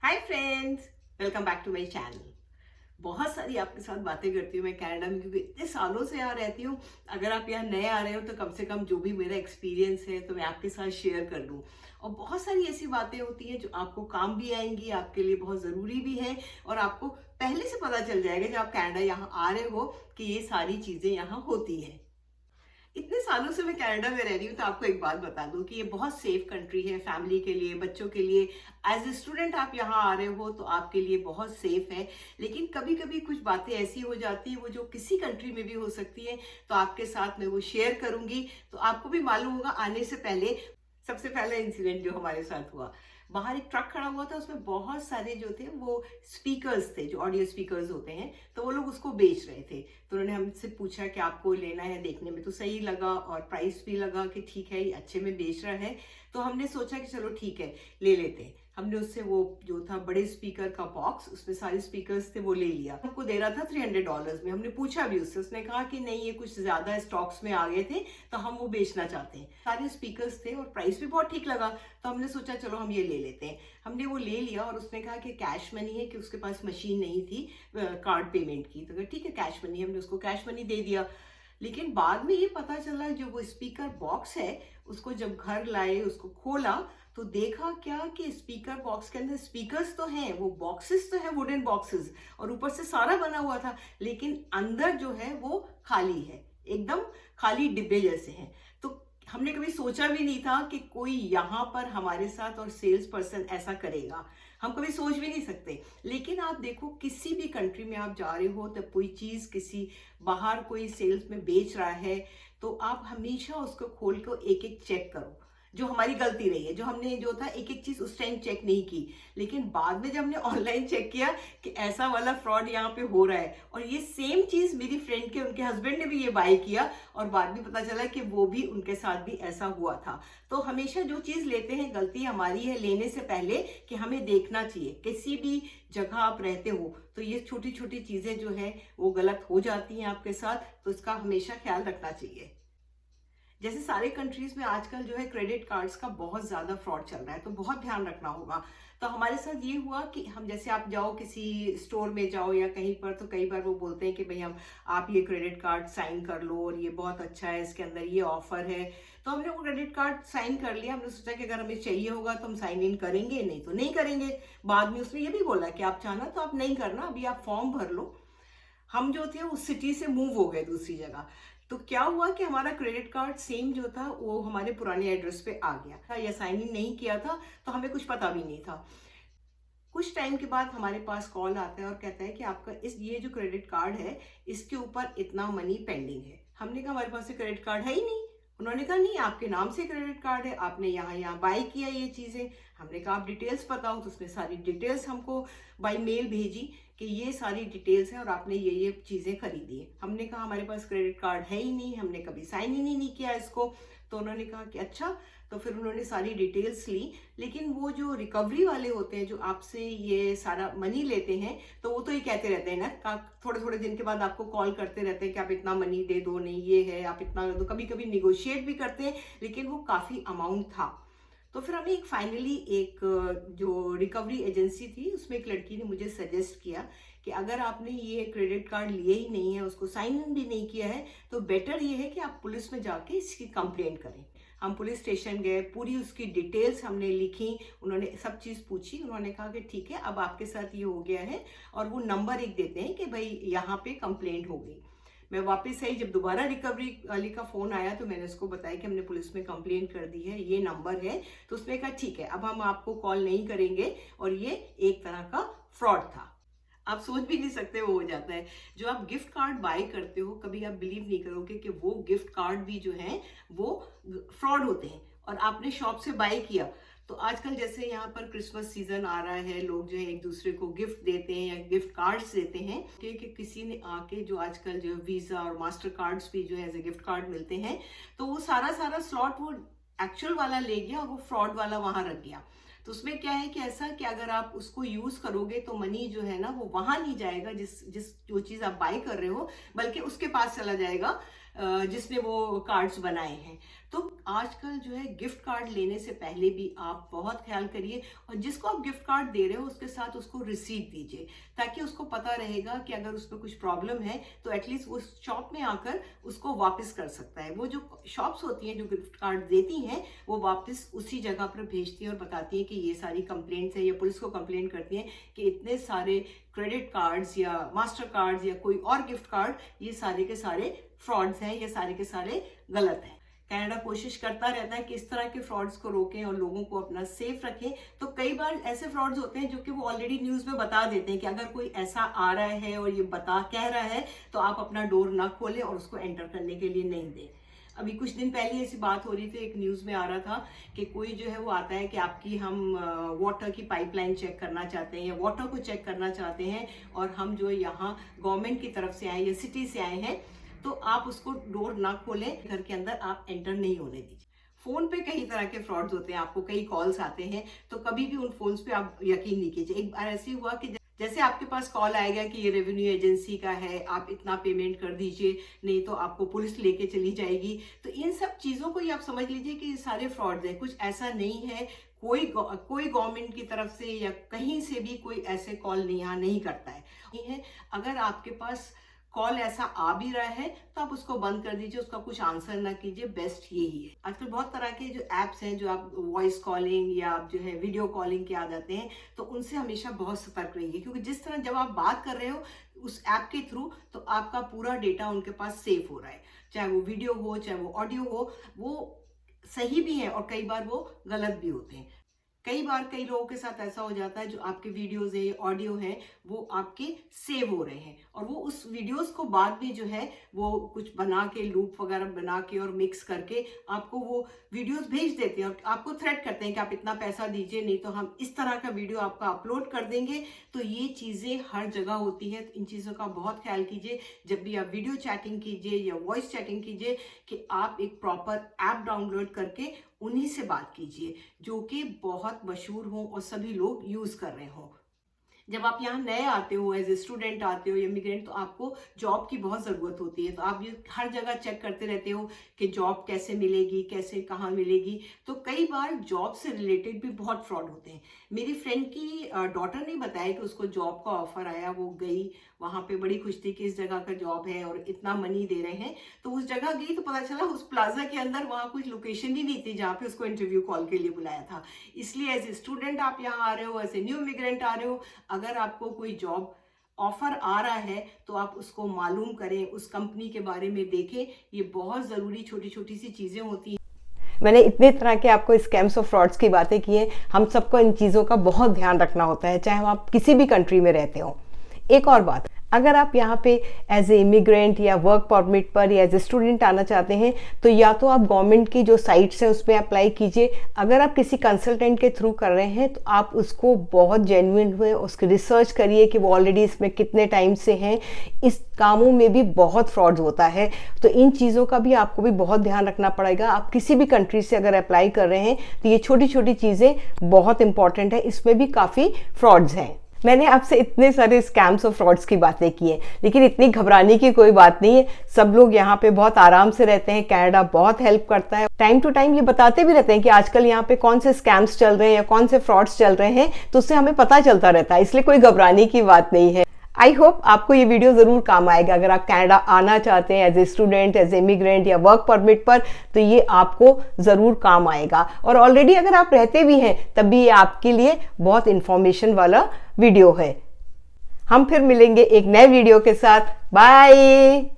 Hi friends, welcome back to my channel. बहुत सारी आपके साथ बातें करती हूँ मैं कनाडा में, क्योंकि इतने सालों से यहाँ रहती हूँ। अगर आप यहाँ नए आ रहे हो तो कम से कम जो भी मेरा एक्सपीरियंस है तो मैं आपके साथ शेयर कर लूँ। और बहुत सारी ऐसी बातें होती हैं जो आपको काम भी आएंगी, आपके लिए बहुत ज़रूरी भी है। और आपको पहले से पता चल जाएगा जब आप कनाडा यहाँ आ रहे हो कि ये सारी चीज़ें यहाँ होती हैं। इतने सालों से मैं कनाडा में रह रही हूँ तो आपको एक बात बता दूं कि ये बहुत सेफ कंट्री है, फैमिली के लिए, बच्चों के लिए। एज ए स्टूडेंट आप यहाँ आ रहे हो तो आपके लिए बहुत सेफ है। लेकिन कभी कभी कुछ बातें ऐसी हो जाती है वो जो किसी कंट्री में भी हो सकती है, तो आपके साथ मैं वो शेयर करूंगी तो आपको भी मालूम होगा। आने से पहले सबसे पहला इंसिडेंट जो हमारे साथ हुआ, बाहर एक ट्रक खड़ा हुआ था, उसमें बहुत सारे जो थे वो स्पीकर्स थे, जो ऑडियो स्पीकर्स होते हैं, तो वो लोग उसको बेच रहे थे। तो उन्होंने हमसे पूछा कि आपको लेना है, देखने में तो सही लगा और प्राइस भी लगा कि ठीक है ये अच्छे में बेच रहा है। तो हमने सोचा कि चलो ठीक है ले लेते हैं। हमने उससे वो जो था बड़े स्पीकर का बॉक्स, उसमें सारे स्पीकर्स थे, वो ले लिया। हमको दे रहा था $300 में। हमने पूछा भी उससे, उसने कहा कि नहीं ये कुछ ज्यादा स्टॉक्स में आ गए थे तो हम वो बेचना चाहते हैं। सारे स्पीकर्स थे और प्राइस भी बहुत ठीक लगा, तो हमने सोचा चलो हम ये ले लेते हैं। हमने वो ले लिया और उसने कहा कि कैश मनी है, कि उसके पास मशीन नहीं थी कार्ड पेमेंट की। तो ठीक है कैश मनी, हमने उसको कैश मनी दे दिया। लेकिन बाद में ये पता चला जो वो स्पीकर बॉक्स है, उसको जब घर लाए, उसको खोला तो देखा क्या कि स्पीकर बॉक्स के अंदर स्पीकर्स तो हैं, वो बॉक्सेस तो है, वुडन बॉक्सेस, और ऊपर से सारा बना हुआ था, लेकिन अंदर जो है वो खाली है, एकदम खाली डिब्बे जैसे हैं। तो हमने कभी सोचा भी नहीं था कि कोई यहाँ पर हमारे साथ और सेल्स पर्सन ऐसा करेगा। हम कभी सोच भी नहीं सकते। लेकिन आप देखो किसी भी कंट्री में आप जा रहे हो तो कोई चीज किसी बाहर कोई सेल्स में बेच रहा है, तो आप हमेशा उसको खोल कर एक एक चेक करो। जो हमारी गलती रही है, जो हमने जो था एक एक चीज उस टाइम चेक नहीं की, लेकिन बाद में जब हमने ऑनलाइन चेक किया कि ऐसा वाला फ्रॉड यहाँ पे हो रहा है, और ये सेम चीज मेरी फ्रेंड के उनके हस्बैंड ने भी ये बाय किया, और बाद में पता चला कि वो भी उनके साथ भी ऐसा हुआ था। तो हमेशा जो चीज लेते हैं गलती हमारी है लेने से पहले, कि हमें देखना चाहिए। किसी भी जगह आप रहते हो तो ये छोटी छोटी चीजें जो है वो गलत हो जाती हैं आपके साथ, तो इसका हमेशा ख्याल रखना चाहिए। जैसे सारे कंट्रीज में आजकल जो है क्रेडिट कार्ड्स का बहुत ज्यादा फ्रॉड चल रहा है, तो बहुत ध्यान रखना होगा। तो हमारे साथ ये हुआ कि हम जैसे आप जाओ किसी स्टोर में जाओ या कहीं पर, तो कई बार वो बोलते हैं कि भाई हम आप ये क्रेडिट कार्ड साइन कर लो और ये बहुत अच्छा है, इसके अंदर ये ऑफर है। तो हमने वो क्रेडिट कार्ड साइन कर लिया। हमने सोचा कि अगर हमें चाहिए होगा तो हम साइन इन करेंगे, नहीं तो नहीं करेंगे। बाद में उसने ये भी बोला कि आप चाहना तो आप नहीं करना, अभी आप फॉर्म भर लो। हम जो थे उस सिटी से मूव हो गए दूसरी जगह। तो क्या हुआ कि हमारा क्रेडिट कार्ड सेम जो था वो हमारे पुराने एड्रेस पे आ गया था, या साइन इन नहीं किया था, तो हमें कुछ पता भी नहीं था। कुछ टाइम के बाद हमारे पास कॉल आता है और कहता है कि आपका इस ये जो क्रेडिट कार्ड है इसके ऊपर इतना मनी पेंडिंग है। हमने कहा हमारे पास क्रेडिट कार्ड है ही नहीं। उन्होंने कहा नहीं आपके नाम से क्रेडिट कार्ड है, आपने यहाँ यहाँ बाय किया ये चीजें। हमने कहा आप डिटेल्स बताओ, तो उसने सारी डिटेल्स हमको बाय मेल भेजी कि ये सारी डिटेल्स हैं और आपने ये चीजें खरीदी है। हमने कहा हमारे पास क्रेडिट कार्ड है ही नहीं, हमने कभी साइन इन ही नहीं किया इसको। तो उन्होंने कहा कि अच्छा। तो फिर उन्होंने सारी डिटेल्स ली, लेकिन वो जो रिकवरी वाले होते हैं जो आपसे ये सारा मनी लेते हैं, तो वो तो ये कहते रहते हैं ना, थोड़े थोड़े दिन के बाद आपको कॉल करते रहते हैं कि आप इतना मनी दे दो, नहीं ये है आप इतना दे दो। कभी कभी निगोशिएट भी करते हैं, लेकिन वो काफी अमाउंट था। तो फिर हमें फाइनली एक जो रिकवरी एजेंसी थी उसमें एक लड़की ने मुझे सजेस्ट किया कि अगर आपने ये क्रेडिट कार्ड लिए ही नहीं है, उसको साइन इन भी नहीं किया है, तो बेटर ये है कि आप पुलिस में जाके इसकी कंप्लेंट करें। हम पुलिस स्टेशन गए, पूरी उसकी डिटेल्स हमने लिखी, उन्होंने सब चीज़ पूछी। उन्होंने कहा कि ठीक है अब आपके साथ ये हो गया है, और वो नंबर एक देते हैं कि भाई यहाँ पे कंप्लेंट हो गई। मैं वापस आई, जब दोबारा रिकवरी वाली का फोन आया तो मैंने उसको बताया कि हमने पुलिस में कंप्लेंट कर दी है, ये नंबर है। तो उसने कहा ठीक है अब हम आपको कॉल नहीं करेंगे, और ये एक तरह का फ्रॉड था। आप सोच भी नहीं सकते वो हो जाता है। जो आप गिफ्ट कार्ड बाय करते हो, कभी आप बिलीव नहीं करोगे कि वो गिफ्ट कार्ड भी जो है वो फ्रॉड होते हैं, और आपने शॉप से बाय किया। तो आजकल जैसे यहाँ पर क्रिसमस सीजन आ रहा है, लोग जो है एक दूसरे को गिफ्ट देते हैं या गिफ्ट कार्ड्स देते हैं, कि किसी ने आके जो आजकल जो वीजा और मास्टर कार्ड्स भी जो है एज ए गिफ्ट कार्ड मिलते हैं, तो वो सारा सारा स्लॉट वो एक्चुअल वाला ले गया और वो फ्रॉड वाला वहां रख गया। तो उसमें क्या है कि ऐसा कि अगर आप उसको यूज करोगे तो मनी जो है ना वो वहां नहीं जाएगा जिस जिस जो चीज आप बाय कर रहे हो, बल्कि उसके पास चला जाएगा जिसने वो कार्ड्स बनाए हैं। तो आजकल जो है गिफ्ट कार्ड लेने से पहले भी आप बहुत ख्याल करिए, और जिसको आप गिफ्ट कार्ड दे रहे हो उसके साथ उसको रिसीट दीजिए, ताकि उसको पता रहेगा कि अगर उसमें कुछ प्रॉब्लम है तो एटलीस्ट वो शॉप में आकर उसको वापस कर सकता है। वो जो शॉप्स होती हैं जो गिफ्ट कार्ड देती हैं वो वापस उसी जगह पर भेजती हैं और बताती हैं कि ये सारी कंप्लेंट्स हैं, या पुलिस को कंप्लेंट करती हैं कि इतने सारे क्रेडिट कार्ड्स या मास्टर कार्ड्स या कोई और गिफ्ट कार्ड, ये सारे के सारे फ्रॉड्स हैं, ये सारे के सारे गलत हैं। कनाडा कोशिश करता रहता है कि इस तरह के फ्रॉड्स को रोकें और लोगों को अपना सेफ रखें। तो कई बार ऐसे फ्रॉड्स होते हैं जो कि वो ऑलरेडी न्यूज़ में बता देते हैं कि अगर कोई ऐसा आ रहा है और ये कह रहा है तो आप अपना डोर ना खोलें और उसको एंटर करने के लिए नहीं दें। अभी कुछ दिन पहले ऐसी बात हो रही थी, एक न्यूज़ में आ रहा था कि कोई जो है वो आता है कि आपकी हम वाटर की पाइपलाइन चेक करना चाहते हैं या वाटर को चेक करना चाहते हैं, और हम जो यहाँ गवर्नमेंट की तरफ से आए या सिटी से आए हैं, तो आप उसको डोर ना खोलें, घर के अंदर आप एंटर नहीं होने दीजिए। फोन पे कई तरह के फ्रॉड्स होते हैं, आपको कई कॉल्स आते हैं, तो कभी भी उन फोन्स पे आप यकीन नहीं कीजिए। एक बार ऐसे हुआ कि जैसे आपके पास कॉल आएगा कि ये रेवेन्यू एजेंसी का है, आप इतना पेमेंट कर दीजिए, नहीं तो आपको पुलिस लेके चली जाएगी। तो इन सब चीज़ों को ही आप समझ लीजिए कि ये सारे फ्रॉड्स हैं, कुछ ऐसा नहीं है। कोई गवर्नमेंट की तरफ से या कहीं से भी कोई ऐसे कॉल यहाँ नहीं करता है। अगर आपके पास कॉल ऐसा आ भी रहा है तो आप उसको बंद कर दीजिए, उसका कुछ आंसर ना कीजिए, बेस्ट यही है। आजकल बहुत तरह के जो एप्स हैं, जो आप वॉइस कॉलिंग या आप जो है वीडियो कॉलिंग के आ जाते हैं, तो उनसे हमेशा बहुत सतर्क रहिए, क्योंकि जिस तरह जब आप बात कर रहे हो उस ऐप के थ्रू, तो आपका पूरा डेटा उनके पास सेव हो रहा है, चाहे वो वीडियो हो चाहे वो ऑडियो हो। वो सही भी है और कई बार वो गलत भी होते हैं। कई बार कई लोगों के साथ ऐसा हो जाता है, जो आपके वीडियोस है ऑडियो है वो आपके सेव हो रहे हैं, और वो उस वीडियोस को बाद में जो है वो कुछ बना के लूप वगैरह बना के और मिक्स करके आपको वो वीडियोस भेज देते हैं और आपको थ्रेट करते हैं कि आप इतना पैसा दीजिए, नहीं तो हम इस तरह का वीडियो आपका अपलोड कर देंगे। तो ये चीज़ें हर जगह होती हैं, तो इन चीज़ों का बहुत ख्याल कीजिए जब भी आप वीडियो चैटिंग कीजिए या वॉइस चैटिंग कीजिए, कि आप एक प्रॉपर ऐप डाउनलोड करके उन्हीं से बात कीजिए जो कि बहुत मशहूर हो और सभी लोग यूज़ कर रहे हो। जब आप यहाँ नए आते हो, एज ए स्टूडेंट आते हो या इमिग्रेंट, तो आपको जॉब की बहुत ज़रूरत होती है, तो आप ये हर जगह चेक करते रहते हो कि जॉब कैसे मिलेगी, कैसे कहाँ मिलेगी। तो कई बार जॉब से रिलेटेड भी बहुत फ्रॉड होते हैं। मेरी फ्रेंड की डॉटर ने बताया कि उसको जॉब का ऑफर आया, वो गई, वहाँ पे बड़ी खुश थी कि इस जगह का जॉब है और इतना मनी दे रहे हैं। तो उस जगह गई तो पता चला उस प्लाजा के अंदर वहाँ कुछ लोकेशन ही नहीं थी जहाँ पे उसको इंटरव्यू कॉल के लिए बुलाया था। इसलिए एज ए स्टूडेंट आप यहाँ आ रहे हो, एज ए न्यू इमिग्रेंट आ रहे हो, अगर आपको कोई जॉब ऑफर आ रहा है तो आप उसको मालूम करें, उस कंपनी के बारे में देखें। ये बहुत ज़रूरी छोटी छोटी सी चीज़ें होती हैं। मैंने इतने तरह के आपको स्कैम्स और फ्रॉड्स की बातें की हैं। हम सबको इन चीज़ों का बहुत ध्यान रखना होता है, चाहे आप किसी भी कंट्री में रहते हो। एक और बात, अगर आप यहाँ पे एज ए इमिग्रेंट या वर्क परमिट पर या एज ए स्टूडेंट आना चाहते हैं, तो या तो आप गवर्नमेंट की जो साइट्स हैं उस पर अप्लाई कीजिए। अगर आप किसी कंसल्टेंट के थ्रू कर रहे हैं तो आप उसको बहुत जेन्युइन हुए उसकी रिसर्च करिए कि वो ऑलरेडी इसमें कितने टाइम से हैं। इस कामों में भी बहुत फ्रॉड होता है, तो इन चीज़ों का भी आपको भी बहुत ध्यान रखना पड़ेगा। आप किसी भी कंट्री से अगर अप्लाई कर रहे हैं तो ये छोटी छोटी चीज़ें बहुत इंपॉर्टेंट है, इसमें भी काफ़ी फ्रॉड्स हैं। मैंने आपसे इतने सारे स्कैम्स और फ्रॉड्स की बातें की हैं, लेकिन इतनी घबराने की कोई बात नहीं है। सब लोग यहाँ पे बहुत आराम से रहते हैं। कनाडा बहुत हेल्प करता है, टाइम टू टाइम ये बताते भी रहते हैं कि आजकल यहाँ पे कौन से स्कैम्स चल रहे हैं या कौन से फ्रॉड्स चल रहे हैं, तो उससे हमें पता चलता रहता है, इसलिए कोई घबराने की बात नहीं है। आई होप आपको ये वीडियो ज़रूर काम आएगा। अगर आप कनाडा आना चाहते हैं as a student, as a immigrant या वर्क परमिट पर, तो ये आपको ज़रूर काम आएगा। और ऑलरेडी अगर आप रहते भी हैं तब भी ये आपके लिए बहुत इन्फॉर्मेशन वाला वीडियो है। हम फिर मिलेंगे एक नए वीडियो के साथ। बाय।